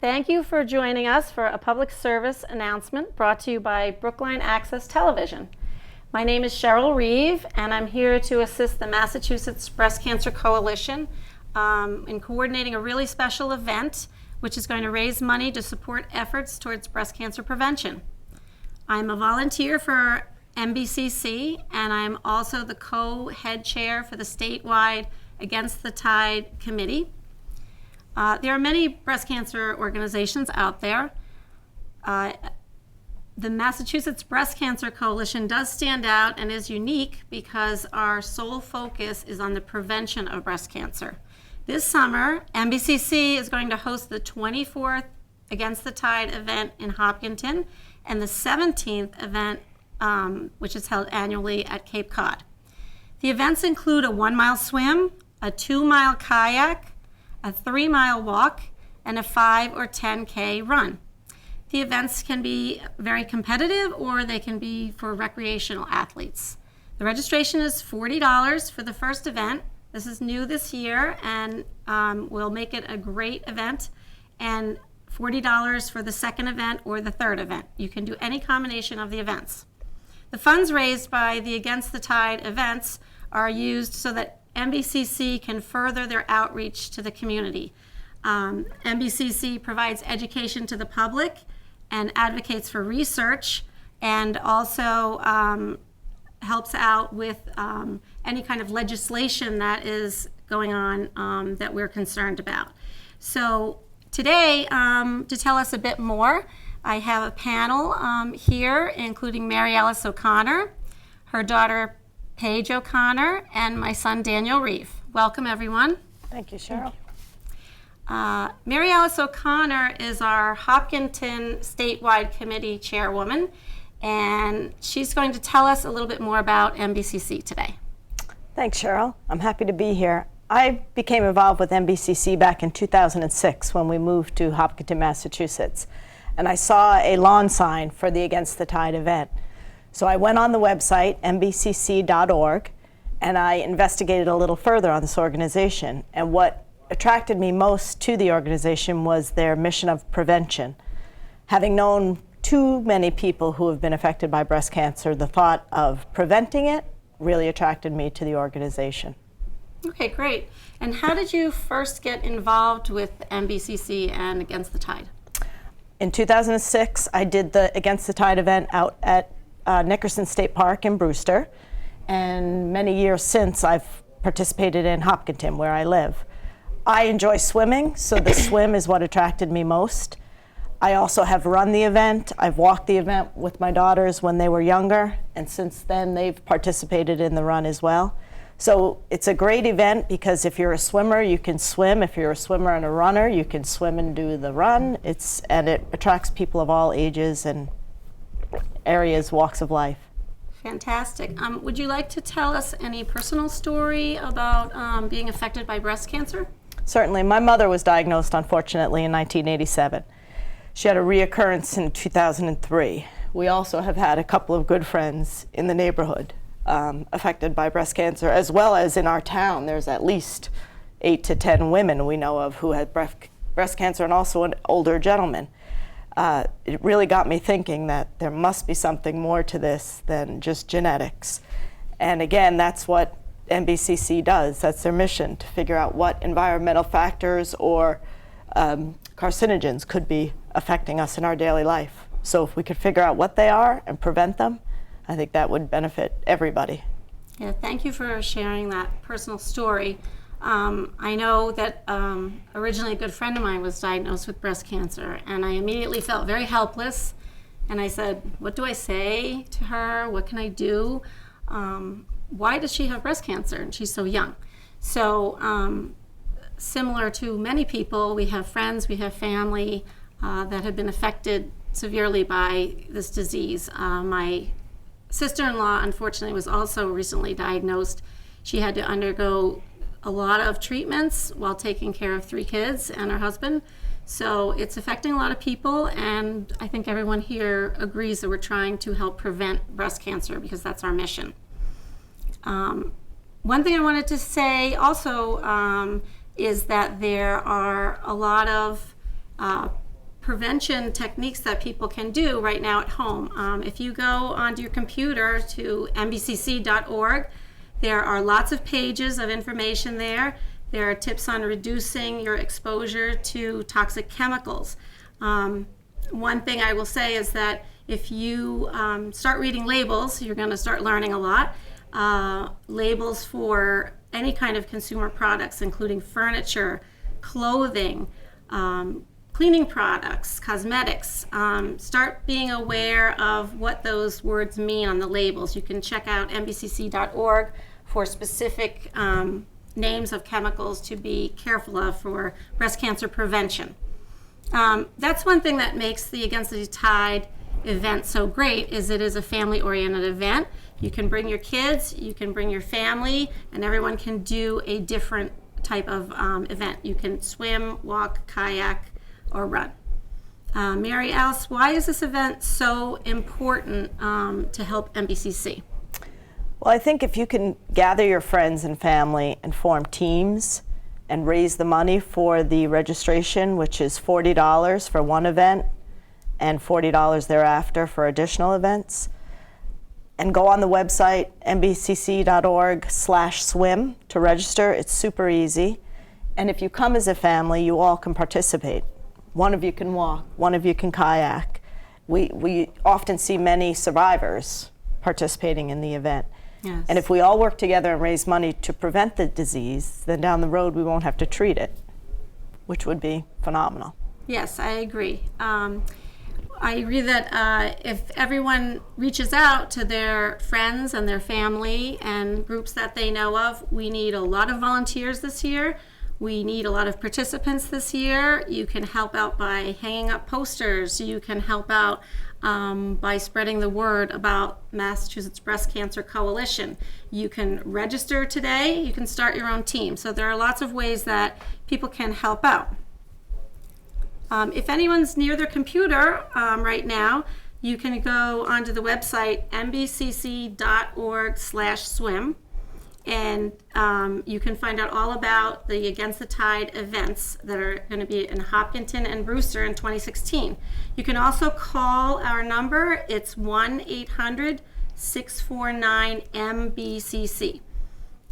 Thank you for joining us for a public service announcement brought to you by Brookline Access Television. My name is Cheryl Reeve, and I'm here to assist the Massachusetts Breast Cancer Coalition in coordinating a really special event which is going to raise money to support efforts towards breast cancer prevention. I'm a volunteer for MBCC, and I'm also the co-head chair for the statewide Against the Tide Committee. There are many breast cancer organizations out there. The Massachusetts Breast Cancer Coalition does stand out and is unique because our sole focus is on the prevention of breast cancer. This summer, MBCC is going to host the 24th Against the Tide event in Hopkinton and the 17th event, which is held annually at Cape Cod. The events include a 1-mile swim, a 2-mile kayak, a 3-mile walk, and a 5 or 10K run. The events can be very competitive or they can be for recreational athletes. The registration is $40 for the first event. This is new this year, and we'll make it a great event, and $40 for the second event or the third event. You can do any combination of the events. The funds raised by the Against the Tide events are used so that MBCC can further their outreach to the community. MBCC provides education to the public and advocates for research, and also helps out with any kind of legislation that is going on that we're concerned about. So today, to tell us a bit more, I have a panel here, including Mary Alice O'Connor, her daughter Paige O'Connor, and my son Daniel Reeve. Welcome, everyone. Thank you, Cheryl. Mary Alice O'Connor is our Hopkinton statewide committee chairwoman, and she's going to tell us a little bit more about MBCC today. Thanks, Cheryl. I'm happy to be here. I became involved with MBCC back in 2006 when we moved to Hopkinton, Massachusetts, and I saw a lawn sign for the Against the Tide event. So I went on the website, mbcc.org, and I investigated a little further on this organization. And what attracted me most to the organization was their mission of prevention. Having known too many people who have been affected by breast cancer, the thought of preventing it really attracted me to the organization. Okay, great. And how did you first get involved with MBCC and Against the Tide? In 2006, I did the Against the Tide event out at Nickerson State Park in Brewster, and many years since I've participated in Hopkinton, where I live. I enjoy swimming, so the swim is what attracted me most. I also have run the event. I've walked the event with my daughters when they were younger, and since then they've participated in the run as well. So it's a great event because if you're a swimmer, you can swim. If you're a swimmer and a runner, you can swim and do the run. And it attracts people of all ages and areas, walks of life. Fantastic. Would you like to tell us any personal story about being affected by breast cancer? Certainly. My mother was diagnosed, unfortunately, in 1987. She had a reoccurrence in 2003. We also have had a couple of good friends in the neighborhood affected by breast cancer, as well as in our town. There's at least 8 to 10 women we know of who had breast cancer, and also an older gentleman. It really got me thinking that there must be something more to this than just genetics. And again, that's what MBCC does. That's their mission, to figure out what environmental factors or carcinogens could be affecting us in our daily life. So if we could figure out what they are and prevent them, I think that would benefit everybody. Yeah, thank you for sharing that personal story. I know that originally a good friend of mine was diagnosed with breast cancer, and I immediately felt very helpless. And I said, what do I say to her? What can I do? Why does she have breast cancer? And she's so young. So similar to many people, we have friends, we have family that have been affected severely by this disease. My sister-in-law, unfortunately, was also recently diagnosed. She had to undergo a lot of treatments while taking care of 3 kids and her husband. So it's affecting a lot of people, and I think everyone here agrees that we're trying to help prevent breast cancer because that's our mission. One thing I wanted to say also is that there are a lot of prevention techniques that people can do right now at home. If you go onto your computer to mbcc.org, there are lots of pages of information there. There are tips on reducing your exposure to toxic chemicals. One thing I will say is that if you start reading labels, you're going to start learning a lot. Labels for any kind of consumer products, including furniture, clothing, cleaning products, cosmetics. Start being aware of what those words mean on the labels. You can check out mbcc.org for specific names of chemicals to be careful of for breast cancer prevention. That's one thing that makes the Against the Tide event so great, is it is a family-oriented event. You can bring your kids, you can bring your family, and everyone can do a different type of event. You can swim, walk, kayak, or run. Mary Alice, why is this event so important to help MBCC? Well, I think if you can gather your friends and family and form teams and raise the money for the registration, which is $40 for one event and $40 thereafter for additional events, and go on the website mbcc.org/swim to register. It's super easy. And if you come as a family, you all can participate. One of you can walk, one of you can kayak. We often see many survivors participating in the event. Yes. And if we all work together and raise money to prevent the disease, then down the road we won't have to treat it, which would be phenomenal. Yes, I agree. I agree that if everyone reaches out to their friends and their family and groups that they know of, we need a lot of volunteers this year. We need a lot of participants this year. You can help out by hanging up posters. You can help out by spreading the word about Massachusetts Breast Cancer Coalition. You can register today. You can start your own team. So there are lots of ways that people can help out. If anyone's near their computer right now, you can go onto the website mbcc.org/swim, and you can find out all about the Against the Tide events that are going to be in Hopkinton and Brewster in 2016. You can also call our number. It's 1-800-649-MBCC.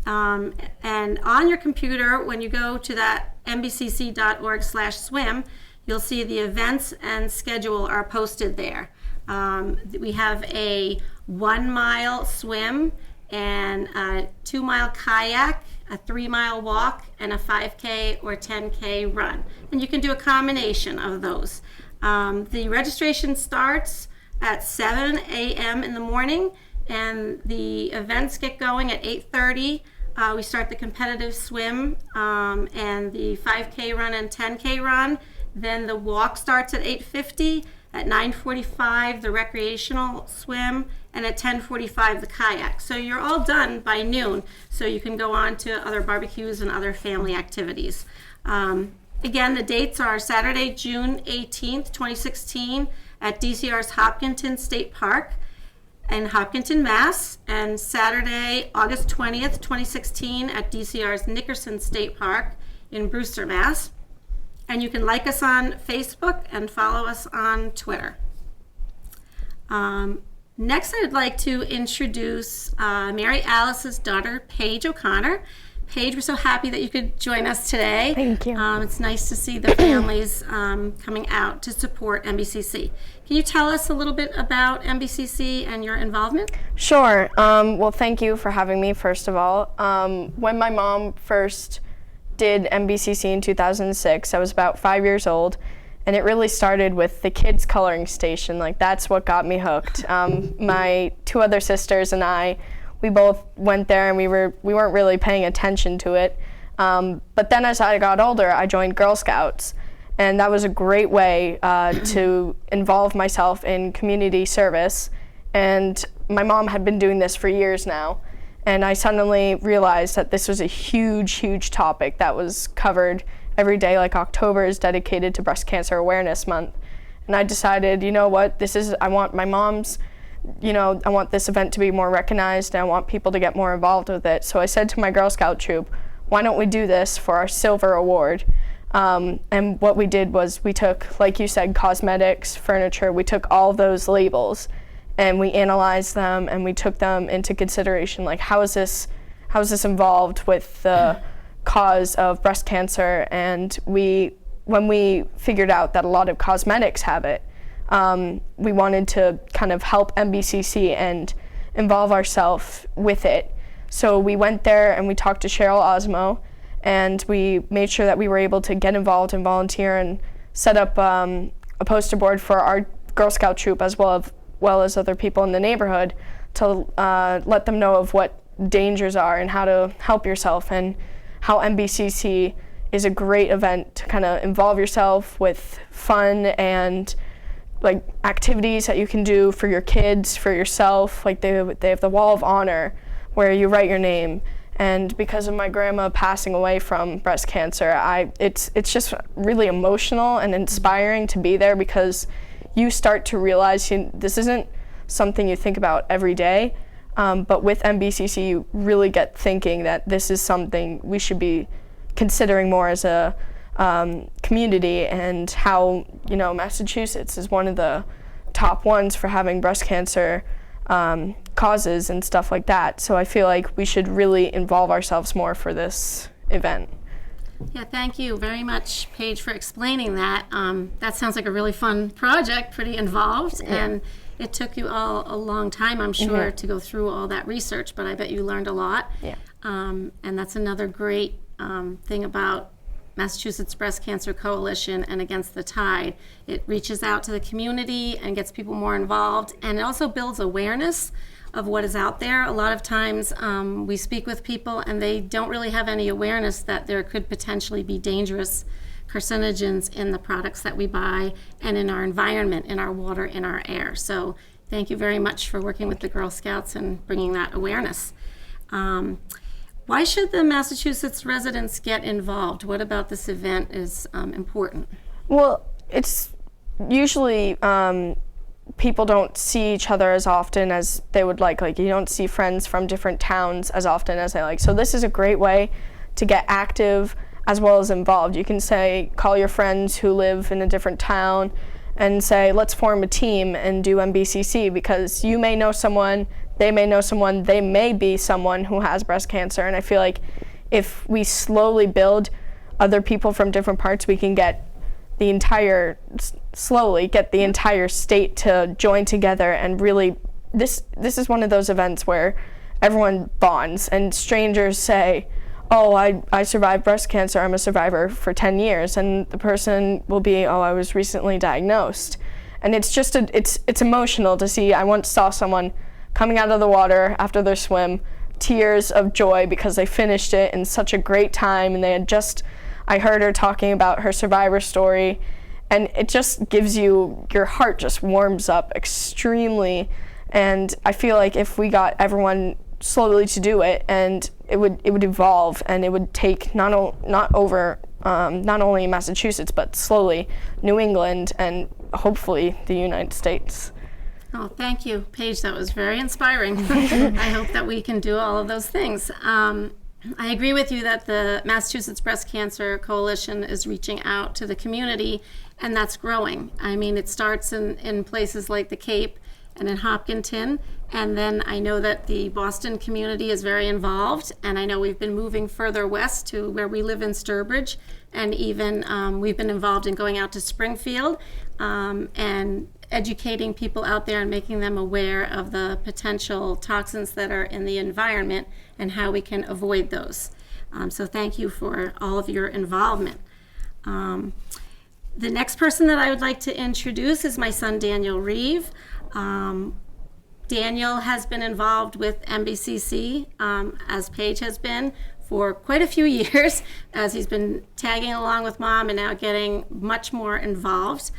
And on your computer, when you go to that mbcc.org/swim, you'll see the events and schedule are posted there. We have a 1-mile swim and a 2-mile kayak, a 3-mile walk, and a 5K or 10K run. And you can do a combination of those. The registration starts at 7 a.m. in the morning, and the events get going at 8:30. We start the competitive swim and the 5K run and 10K run. Then the walk starts at 8:50. At 9:45, the recreational swim, and at 10:45, the kayak. So you're all done by noon, so you can go on to other barbecues and other family activities. Again, the dates are Saturday, June 18th, 2016, at DCR's Hopkinton State Park in Hopkinton, Mass., and Saturday, August 20th, 2016, at DCR's Nickerson State Park in Brewster, Mass. And you can like us on Facebook and follow us on Twitter. Next, I'd like to introduce Mary Alice's daughter, Paige O'Connor. Paige, we're so happy that you could join us today. Thank you. It's nice to see the families coming out to support MBCC. Can you tell us a little bit about MBCC and your involvement? Sure. Well, thank you for having me, first of all. When my mom first did MBCC in 2006, I was about 5 years old, and it really started with the kids coloring station. Like, that's what got me hooked. My 2 other sisters and I, we both went there, and we weren't really paying attention to it. But then as I got older, I joined Girl Scouts, and that was a great way to involve myself in community service. And my mom had been doing this for years now, and I suddenly realized that this was a huge, huge topic that was covered every day. Like, October is dedicated to Breast Cancer Awareness Month. And I decided, you know what, I want my mom's, I want this event to be more recognized, and I want people to get more involved with it. So I said to my Girl Scout troop, why don't we do this for our silver award? And what we did was we took, like you said, cosmetics, furniture, we took all those labels and we analyzed them and we took them into consideration, like how is this involved with the cause of breast cancer. And when we figured out that a lot of cosmetics have it, we wanted to kind of help MBCC and involve ourselves with it. So we went there and we talked to Cheryl Osmo, and we made sure that we were able to get involved and volunteer and set up a poster board for our Girl Scout troop as well as other people in the neighborhood to let them know of what dangers are and how to help yourself, and how MBCC is a great event to kind of involve yourself with fun and like activities that you can do for your kids, for yourself. Like they have the Wall of Honor where you write your name. And because of my grandma passing away from breast cancer, it's just really emotional and inspiring to be there, because you start to realize this isn't something you think about every day, but with MBCC you really get thinking that this is something we should be considering more as a community, and how Massachusetts is one of the top ones for having breast cancer causes and stuff like that. So I feel like we should really involve ourselves more for this event. Yeah, thank you very much, Paige, for explaining that. That sounds like a really fun project, pretty involved, and it took you all a long time, I'm sure, to go through all that research, but I bet you learned a lot. Yeah. And that's another great thing about Massachusetts Breast Cancer Coalition and Against the Tide. It reaches out to the community and gets people more involved, and it also builds awareness of what is out there. A lot of times we speak with people and they don't really have any awareness that there could potentially be dangerous carcinogens in the products that we buy and in our environment, in our water, in our air. So thank you very much for working with the Girl Scouts and bringing that awareness. Why should the Massachusetts residents get involved? What about this event is important? Well, it's usually people don't see each other as often as they would like. Like, you don't see friends from different towns as often as they like. So this is a great way to get active as well as involved. You can call your friends who live in a different town and say, let's form a team and do MBCC, because you may know someone, they may know someone, they may be someone who has breast cancer. And I feel like if we slowly build other people from different parts, we can slowly get the entire state to join together. And really, this is one of those events where everyone bonds, and strangers say, oh, I survived breast cancer, I'm a survivor for 10 years, and the person will be, oh, I was recently diagnosed. And it's just, it's emotional to see. I once saw someone coming out of the water after their swim, tears of joy because they finished it in such a great time, and I heard her talking about her survivor story, and it just gives your heart just warms up extremely. And I feel like if we got everyone slowly to do it, and it would evolve, and it would take not only Massachusetts, but slowly New England and hopefully the United States. Oh, thank you, Paige. That was very inspiring. I hope that we can do all of those things. I agree with you that the Massachusetts Breast Cancer Coalition is reaching out to the community, and that's growing. I mean, it starts in places like the Cape and in Hopkinton, and then I know that the Boston community is very involved, and I know we've been moving further west to where we live in Sturbridge, and even we've been involved in going out to Springfield and educating people out there and making them aware of the potential toxins that are in the environment and how we can avoid those. So thank you for all of your involvement. The next person that I would like to introduce is my son, Daniel Reeve. Daniel has been involved with MBCC, as Paige has been, for quite a few years, as he's been tagging along with Mom and now getting much more involved.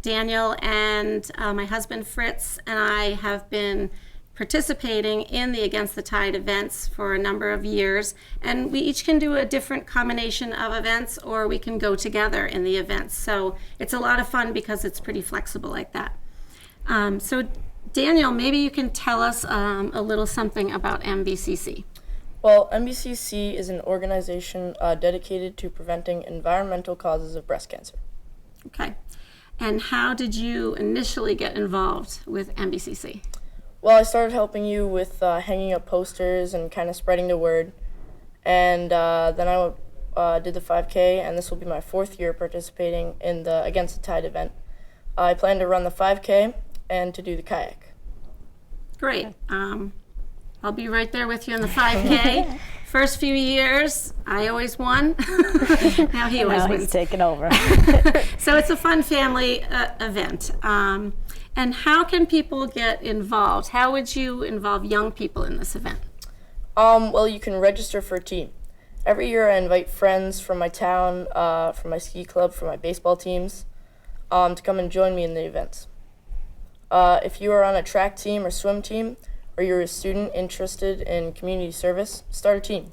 Daniel and my husband Fritz and I have been participating in the Against the Tide events for a number of years, and we each can do a different combination of events, or we can go together in the events. So it's a lot of fun because it's pretty flexible like that. So Daniel, maybe you can tell us a little something about MBCC. Well, MBCC is an organization dedicated to preventing environmental causes of breast cancer. Okay. And how did you initially get involved with MBCC? Well, I started helping you with hanging up posters and kind of spreading the word. And then I did the 5K, and this will be my 4th year participating in the Against the Tide event. I plan to run the 5K and to do the kayak. Great. I'll be right there with you on the 5K. First few years, I always won. Now he always Now wins. he's taking over. So it's a fun family event. And how can people get involved? How would you involve young people in this event? Well, you can register for a team. Every year I invite friends from my town, from my ski club, from my baseball teams, to come and join me in the events. If you are on a track team or swim team, or you're a student interested in community service, start a team.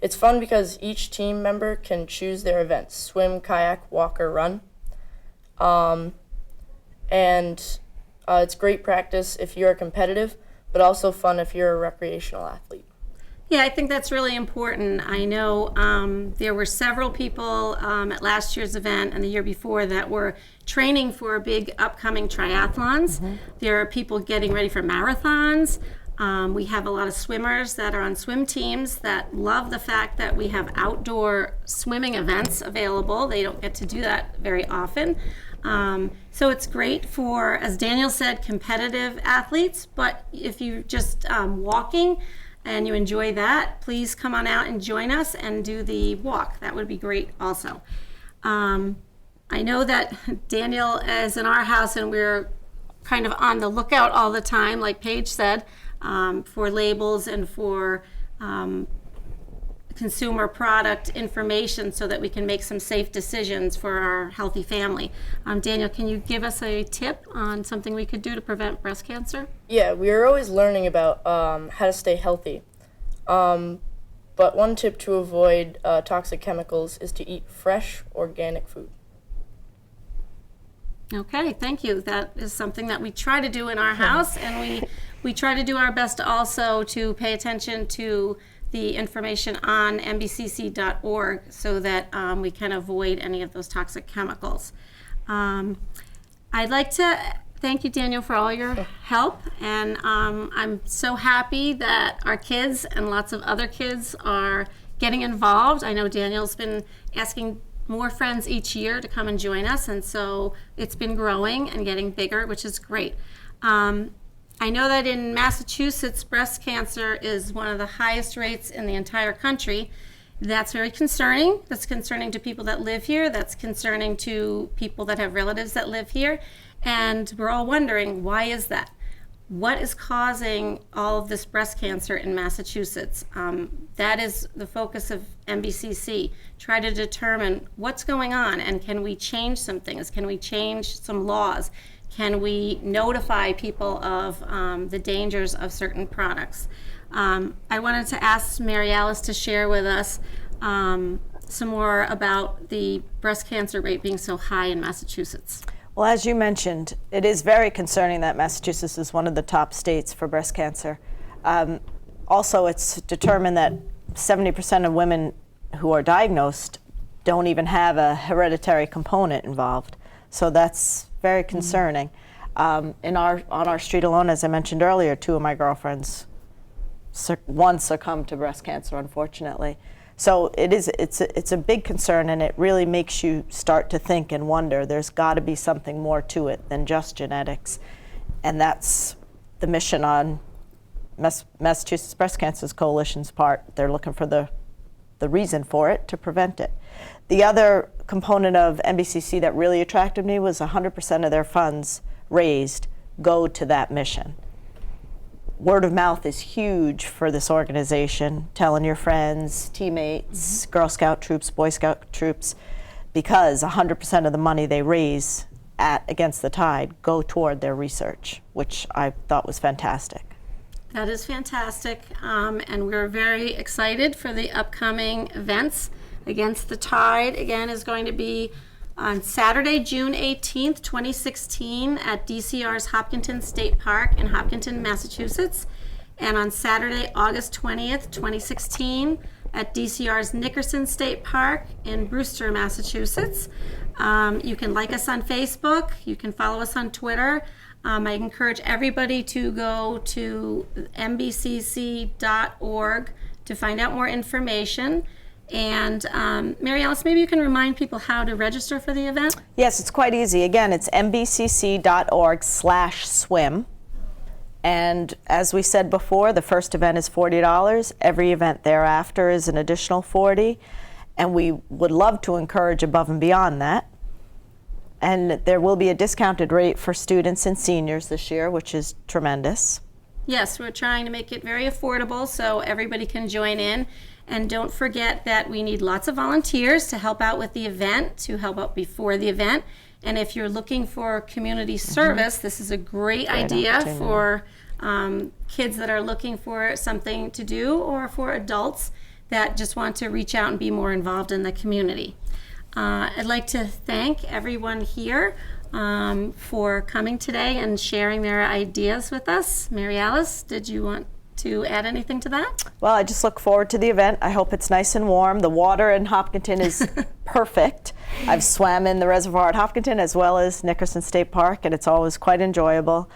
It's fun because each team member can choose their events: swim, kayak, walk, or run. It's great practice if you're competitive, but also fun if you're a recreational athlete. Yeah, I think that's really important. I know there were several people at last year's event and the year before that were training for big upcoming triathlons. Mm-hmm. There are people getting ready for marathons. We have a lot of swimmers that are on swim teams that love the fact that we have outdoor swimming events available. They don't get to do that very often. So it's great for, as Daniel said, competitive athletes, but if you're just walking, and you enjoy that, please come on out and join us and do the walk. That would be great also. I know that Daniel is in our house and we're kind of on the lookout all the time, like Paige said, for labels and for consumer product information so that we can make some safe decisions for our healthy family. Daniel, can you give us a tip on something we could do to prevent breast cancer? Yeah, we are always learning about how to stay healthy. But one tip to avoid toxic chemicals is to eat fresh, organic food. Okay, thank you. That is something that we try to do in our house, and we try to do our best also to pay attention to the information on mbcc.org so that we can avoid any of those toxic chemicals. I'd like to thank you, Daniel, for all your help, and I'm so happy that our kids and lots of other kids are getting involved. I know Daniel's been asking more friends each year to come and join us, and so it's been growing and getting bigger, which is great. I know that in Massachusetts, breast cancer is one of the highest rates in the entire country. That's very concerning. That's concerning to people that live here. That's concerning to people that have relatives that live here. And we're all wondering, why is that? What is causing all of this breast cancer in Massachusetts? That is the focus of MBCC. Try to determine what's going on and can we change some things? Can we change some laws? Can we notify people of the dangers of certain products? I wanted to ask Mary Alice to share with us some more about the breast cancer rate being so high in Massachusetts. Well, as you mentioned, it is very concerning that Massachusetts is one of the top states for breast cancer. Also, it's determined that 70% of women who are diagnosed don't even have a hereditary component involved. So that's very concerning. On our street alone, as I mentioned earlier, 2 of my girlfriends, one succumbed to breast cancer, unfortunately. So it's a big concern, and it really makes you start to think and wonder. There's got to be something more to it than just genetics, and that's the mission on Massachusetts Breast Cancer Coalition's part. They're looking for the reason for it to prevent it. The other component of MBCC that really attracted me was 100% of their funds raised go to that mission. Word of mouth is huge for this organization, telling your friends, teammates, Girl Scout troops, Boy Scout troops, because 100% of the money they raise at Against the Tide go toward their research, which I thought was fantastic. That is fantastic, and we're very excited for the upcoming events. Against the Tide, again, is going to be on Saturday, June 18th, 2016 at DCR's Hopkinton State Park in Hopkinton, Massachusetts. and on Saturday, August 20th, 2016, at DCR's Nickerson State Park in Brewster, Massachusetts. You can like us on Facebook. You can follow us on Twitter. I encourage everybody to go to mbcc.org to find out more information. And Mary Alice, maybe you can remind people how to register for the event? Yes, it's quite easy. Again, it's mbcc.org/swim. And as we said before, the first event is $40. Every event thereafter is an additional $40. And we would love to encourage above and beyond that. And there will be a discounted rate for students and seniors this year, which is tremendous. Yes, we're trying to make it very affordable so everybody can join in. And don't forget that we need lots of volunteers to help out with the event, to help out before the event. And if you're looking for community service, this is a great idea for kids that are looking for something to do, or for adults that just want to reach out and be more involved in the community. I'd like to thank everyone here for coming today and sharing their ideas with us. Mary Alice, did you want to add anything to that? Well, I just look forward to the event. I hope it's nice and warm. The water in Hopkinton is perfect. I've swam in the reservoir at Hopkinton as well as Nickerson State Park, and it's always quite enjoyable.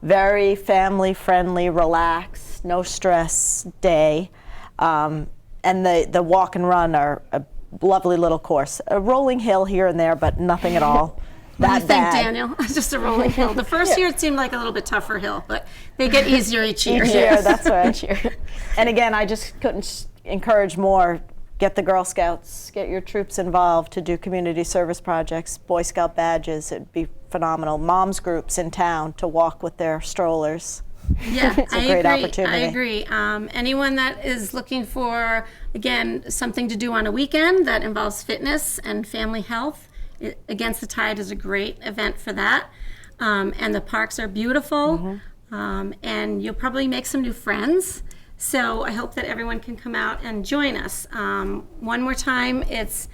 Very family-friendly, relaxed, no stress day. And the walk and run are a lovely little course. A rolling hill here and there, but nothing at all. What do you That think, bad. Daniel? It's just a rolling hill. The first year it seemed like a little bit tougher hill, but they get easier each year. Each year, that's right. And again, I just couldn't encourage more. Get the Girl Scouts, get your troops involved to do community service projects, Boy Scout badges. It'd be phenomenal. Moms groups in town to walk with their strollers. Yeah, It's a great opportunity. I agree. Anyone that is looking for, again, something to do on a weekend that involves fitness and family health, Against the Tide is a great event for that. And the parks are beautiful, and you'll probably make some new friends. So I hope that everyone can come out and join us. One more time, it's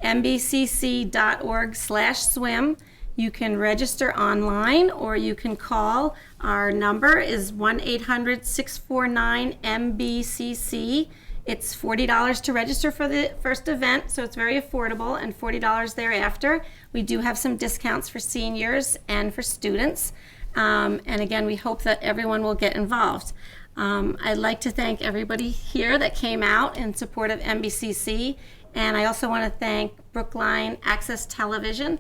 mbcc.org/swim. You can register online, or you can call. Our number is 1-800-649-MBCC. It's $40 to register for the first event, so it's very affordable, and $40 thereafter. We do have some discounts for seniors and for students. And again, we hope that everyone will get involved. I'd like to thank everybody here that came out in support of MBCC. And I also want to thank Brookline Access Television.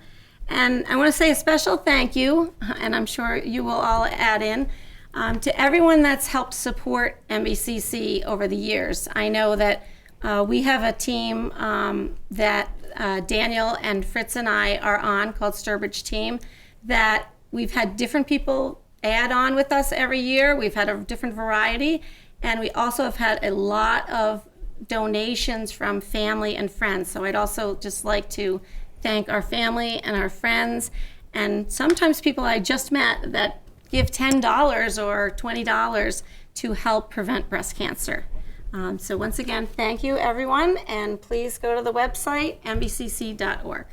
And I want to say a special thank you, and I'm sure you will all add in, to everyone that's helped support MBCC over the years. I know that we have a team that Daniel and Fritz and I are on, called Sturbridge Team, that we've had different people add on with us every year. We've had a different variety, and we also have had a lot of donations from family and friends. So I'd also just like to thank our family and our friends, and sometimes people I just met that give $10 or $20 to help prevent breast cancer. So once again, thank you everyone, and please go to the website mbcc.org.